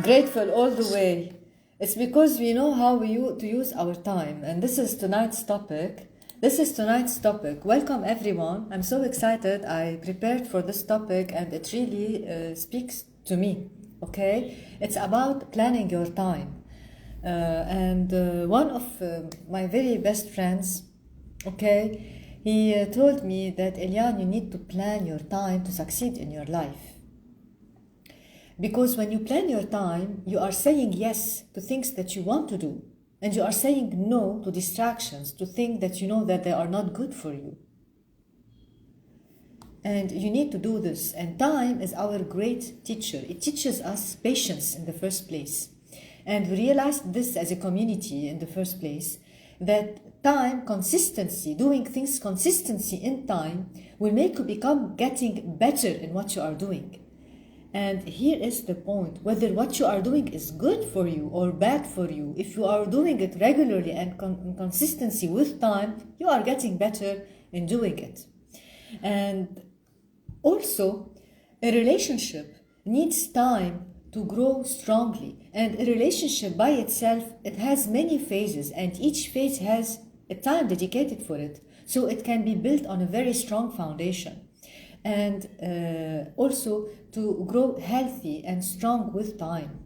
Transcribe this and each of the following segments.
Grateful all the way. It's because we know how to use our time, and this is tonight's topic. Welcome everyone. I'm so excited. I prepared for this topic, and it really speaks to me. Okay, it's about planning your time. And one of my very best friends, okay, he told me that Eliane, you need to plan your time to succeed in your life. Because when you plan your time, you are saying yes to things that you want to do, and you are saying no to distractions, to things that you know that they are not good for you. And you need to do this. And time is our great teacher. It teaches us patience in the first place. And we realized this as a community in the first place, that time, consistency, doing things consistency in time will make you become getting better in what you are doing. And here is the point, whether what you are doing is good for you or bad for you, if you are doing it regularly and in consistency with time, you are getting better in doing it. And also, a relationship needs time to grow strongly. And a relationship by itself, it has many phases, and each phase has a time dedicated for it. So it can be built on a very strong foundation. And also to grow healthy and strong with time.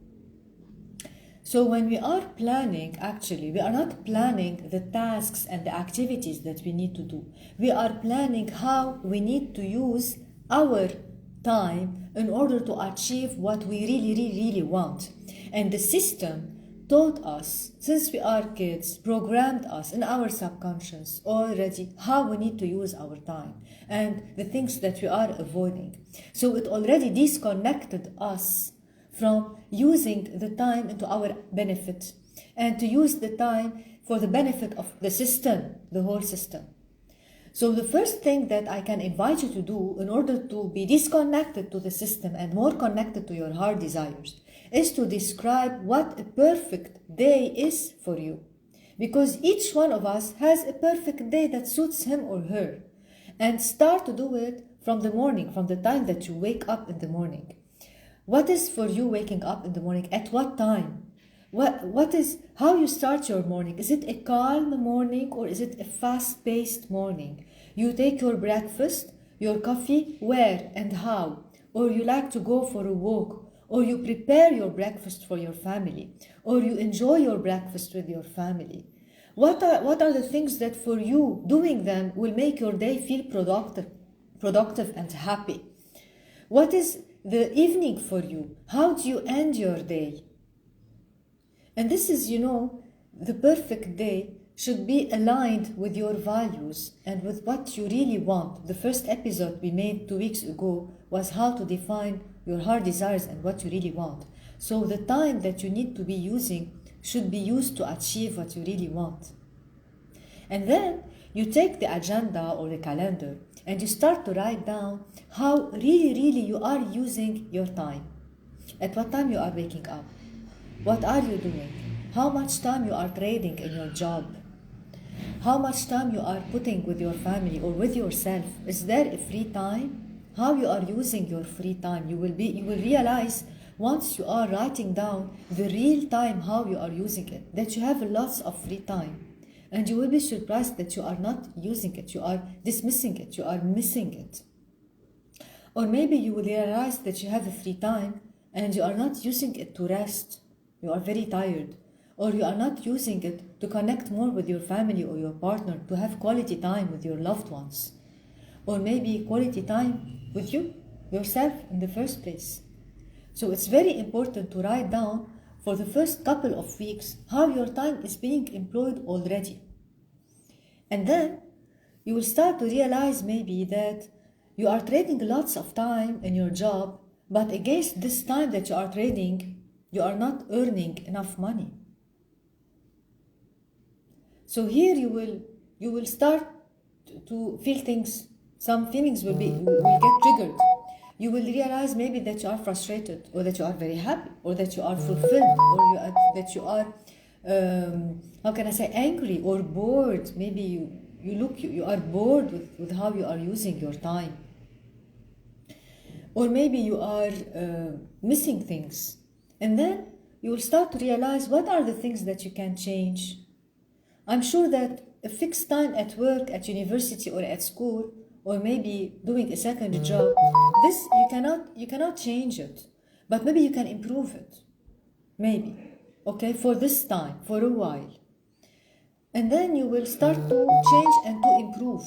So when we are planning, actually, we are not planning the tasks and the activities that we need to do. We are planning how we need to use our time in order to achieve what we really want. And the system taught us, since we are kids, programmed us in our subconscious already how we need to use our time and the things that we are avoiding. So it already disconnected us from using the time into our benefit and to use the time for the benefit of the system, the whole system. So the first thing that I can invite you to do in order to be disconnected to the system and more connected to your heart desires is to describe what a perfect day is for you. Because each one of us has a perfect day that suits him or her. And start to do it from the morning, from the time that you wake up in the morning. What is for you waking up in the morning? At what time? What is how you start your morning? Is it a calm morning or is it a fast-paced morning? You take your breakfast, your coffee, where and how? Or you like to go for a walk? Or you prepare your breakfast for your family, or you enjoy your breakfast with your family. What are the things that for you, doing them will make your day feel productive and happy? What is the evening for you? How do you end your day? And this is, the perfect day should be aligned with your values and with what you really want. The first episode we made 2 weeks ago was how to define your heart desires and what you really want. So the time that you need to be using should be used to achieve what you really want. And then you take the agenda or the calendar and you start to write down how really you are using your time. At what time you are waking up? What are you doing? How much time you are trading in your job? How much time you are putting with your family or with yourself? Is there a free time? How you are using your free time? You will realize once you are writing down the real time how you are using it, that you have lots of free time. And you will be surprised that you are not using it, you are dismissing it, you are missing it. Or maybe you will realize that you have a free time and you are not using it to rest. You are very tired. Or you are not using it to connect more with your family or your partner, to have quality time with your loved ones. Or maybe quality time with yourself in the first place. So it's very important to write down for the first couple of weeks how your time is being employed already. And then you will start to realize maybe that you are trading lots of time in your job, but against this time that you are trading, you are not earning enough money. So here you will start to feel things. Some feelings will get triggered. You will realize maybe that you are frustrated, or that you are very happy, or that you are fulfilled, or that you are, angry or bored. Maybe you are bored with how you are using your time. Or maybe you are missing things. And then you will start to realize what are the things that you can change. I'm sure that a fixed time at work, at university, or at school, or maybe doing a second job, this you cannot change it, but maybe you can improve it, maybe, okay, for this time, for a while. And then you will start to change and to improve,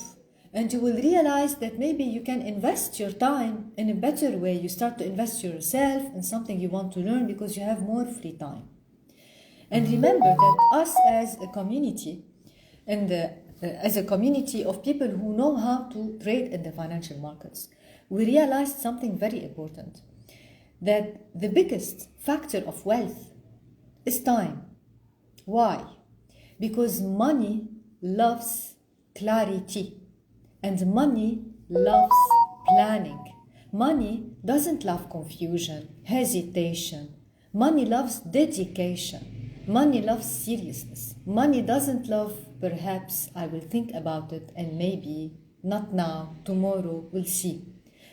and you will realize that maybe you can invest your time in a better way. You start to invest yourself in something you want to learn because you have more free time. And remember that us as a community, and as a community of people who know how to trade in the financial markets, we realized something very important, that the biggest factor of wealth is time. Why? Because money loves clarity, and money loves planning. Money doesn't love confusion, hesitation. Money loves dedication. Money loves seriousness. Money doesn't love, perhaps I will think about it and maybe, not now, tomorrow, we'll see.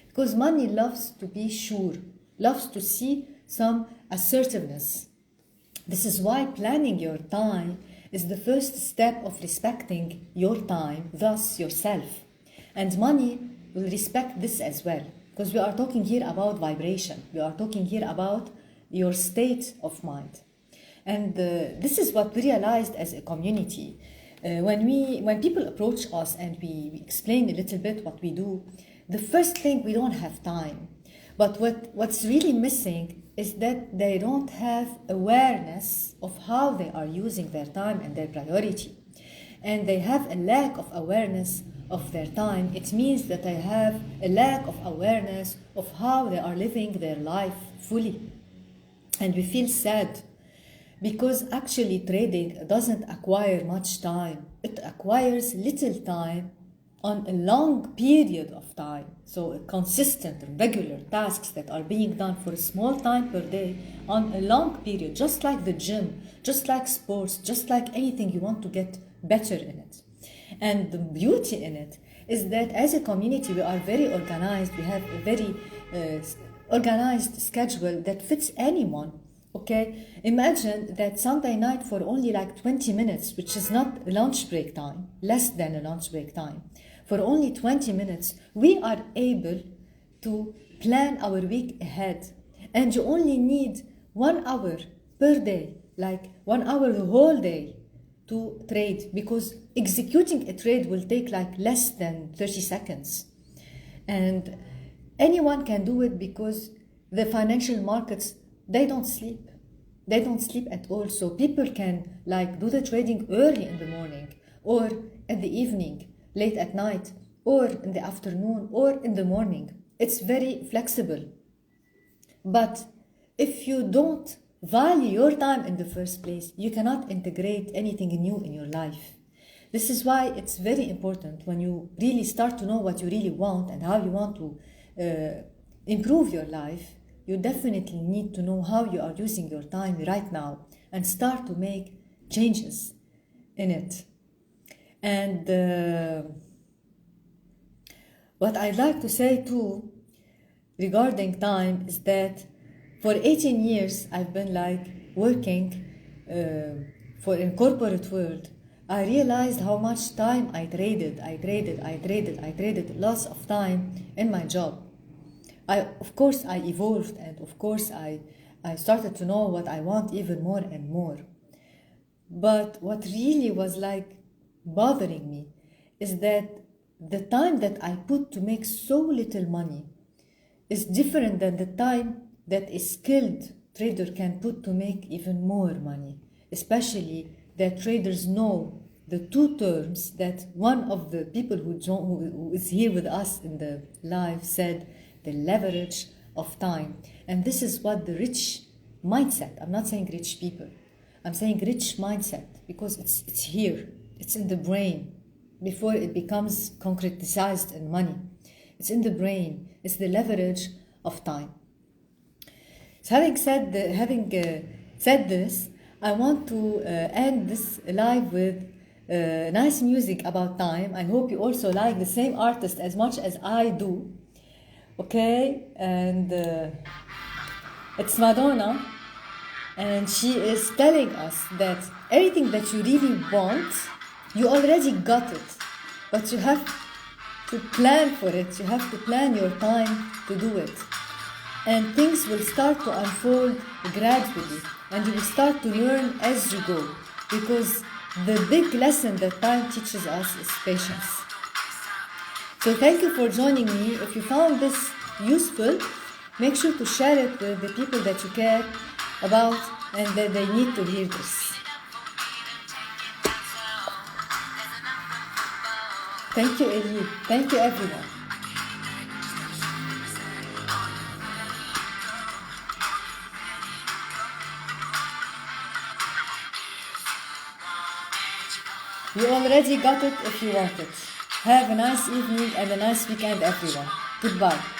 Because money loves to be sure, loves to see some assertiveness. This is why planning your time is the first step of respecting your time, thus yourself. And money will respect this as well, because we are talking here about vibration. We are talking here about your state of mind. And this is what we realized as a community. When people approach us and we explain a little bit what we do, the first thing, we don't have time. But what's really missing is that they don't have awareness of how they are using their time and their priority. And they have a lack of awareness of their time. It means that they have a lack of awareness of how they are living their life fully. And we feel sad, because actually trading doesn't acquire much time. It acquires little time on a long period of time. So consistent, regular tasks that are being done for a small time per day on a long period, just like the gym, just like sports, just like anything you want to get better in it. And the beauty in it is that as a community, we are very organized. We have a very organized schedule that fits anyone. Okay, imagine that Sunday night for only like 20 minutes, which is not lunch break time, less than a lunch break time. For only 20 minutes, we are able to plan our week ahead. And you only need 1 hour per day, like 1 hour the whole day to trade, because executing a trade will take like less than 30 seconds. And anyone can do it, because the financial markets, they don't sleep. They don't sleep at all. So people can like do the trading early in the morning, or in the evening, late at night, or in the afternoon, or in the morning. It's very flexible. But if you don't value your time in the first place, you cannot integrate anything new in your life. This is why it's very important, when you really start to know what you really want and how you want to improve your life, you definitely need to know how you are using your time right now and start to make changes in it. And what I'd like to say too regarding time is that for 18 years I've been like working for a corporate world. I realized how much time I traded, lots of time in my job. Of course, I evolved, and of course, I started to know what I want even more and more. But what really was like bothering me is that the time that I put to make so little money is different than the time that a skilled trader can put to make even more money. Especially that traders know the two terms that one of the people who is here with us in the live said, the leverage of time. And this is what the rich mindset, I'm not saying rich people, I'm saying rich mindset, because it's here, it's in the brain before it becomes concretized in money. It's in the brain, it's the leverage of time. So having said this, I want to end this live with nice music about time. I hope you also like the same artist as much as I do. Okay, and it's Madonna And she is telling us that everything that you really want, you already got it. But you have to plan for it. You have to plan your time to do it. And things will start to unfold gradually. And you will start to learn as you go. Because the big lesson that time teaches us is patience. So thank you for joining me. If you found this useful, make sure to share it with the people that you care about and that they need to hear this. Thank you, Eli. Thank you, everyone. You already got it if you want it. Have a nice evening and a nice weekend, everyone. Goodbye.